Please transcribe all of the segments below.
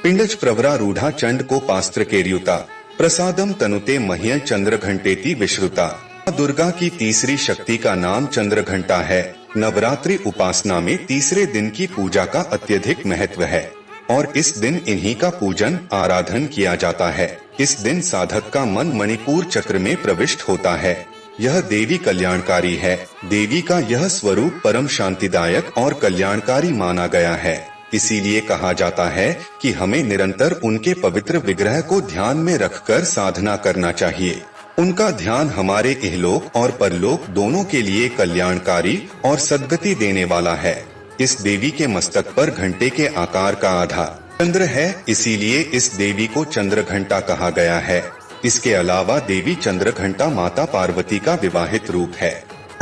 पिंडच प्रवरा रूढ़ा चंड को पास्त्र केर्युता प्रसादम तनुते मह्य चंद्र घंटेति विश्रुता। दुर्गा की तीसरी शक्ति का नाम चंद्र घंटा है। नवरात्रि उपासना में तीसरे दिन की पूजा का अत्यधिक महत्व है और इस दिन इन्हीं का पूजन आराधन किया जाता है। इस दिन साधक का मन मणिपुर चक्र में प्रविष्ट होता है। यह देवी कल्याणकारी है। देवी का यह स्वरूप परम शांतिदायक और कल्याणकारी माना गया है। इसीलिए कहा जाता है कि हमें निरंतर उनके पवित्र विग्रह को ध्यान में रखकर साधना करना चाहिए। उनका ध्यान हमारे इहलोक और परलोक दोनों के लिए कल्याणकारी और सद्गति देने वाला है। इस देवी के मस्तक पर घंटे के आकार का आधा चंद्र है, इसीलिए इस देवी को चंद्र घंटा कहा गया है। इसके अलावा देवी चंद्र घंटा माता पार्वती का विवाहित रूप है।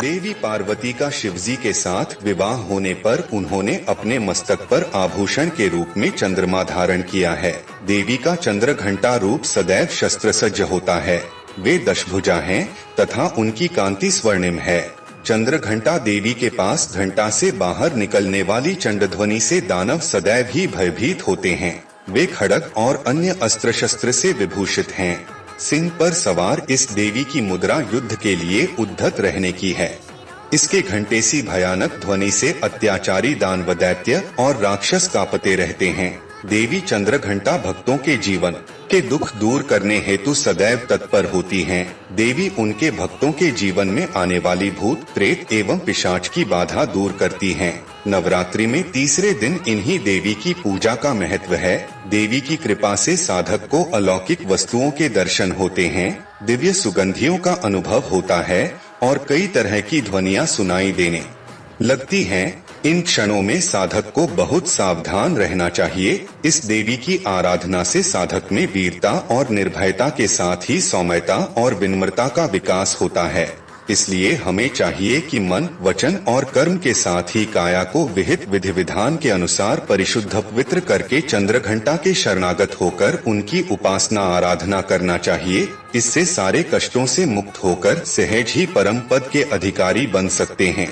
देवी पार्वती का शिवजी के साथ विवाह होने पर उन्होंने अपने मस्तक पर आभूषण के रूप में चंद्रमा धारण किया है। देवी का चंद्र घंटा रूप सदैव शस्त्र सज्ज होता है। वे दशभुजा हैं तथा उनकी कांति स्वर्णिम है। चंद्र घंटा देवी के पास घंटा से बाहर निकलने वाली चंड ध्वनि से दानव सदैव ही भयभीत होते हैं। वे खड्ग और अन्य अस्त्र शस्त्र से विभूषित हैं। सिंह पर सवार इस देवी की मुद्रा युद्ध के लिए उद्धत रहने की है। इसके घंटे सी भयानक ध्वनि से अत्याचारी दानव दैत्य और राक्षस कांपते रहते हैं। देवी चंद्र घंटा भक्तों के जीवन के दुख दूर करने हेतु सदैव तत्पर होती हैं। देवी उनके भक्तों के जीवन में आने वाली भूत प्रेत एवं पिशाच की बाधा दूर करती हैं। नवरात्रि में तीसरे दिन इन्हीं देवी की पूजा का महत्व है। देवी की कृपा से साधक को अलौकिक वस्तुओं के दर्शन होते हैं, दिव्य सुगंधियों का अनुभव होता है और कई तरह की ध्वनियाँ सुनाई देने लगती हैं। इन क्षणों में साधक को बहुत सावधान रहना चाहिए। इस देवी की आराधना से साधक में वीरता और निर्भयता के साथ ही सौम्यता और विनम्रता का विकास होता है। इसलिए हमें चाहिए कि मन, वचन और कर्म के साथ ही काया को विहित विधि विधान के अनुसार परिशुद्ध पवित्र करके चंद्र घंटा के शरणागत होकर उनकी उपासना आराधना करना चाहिए। इससे सारे कष्टों से मुक्त होकर सहज ही परम पद के अधिकारी बन सकते हैं।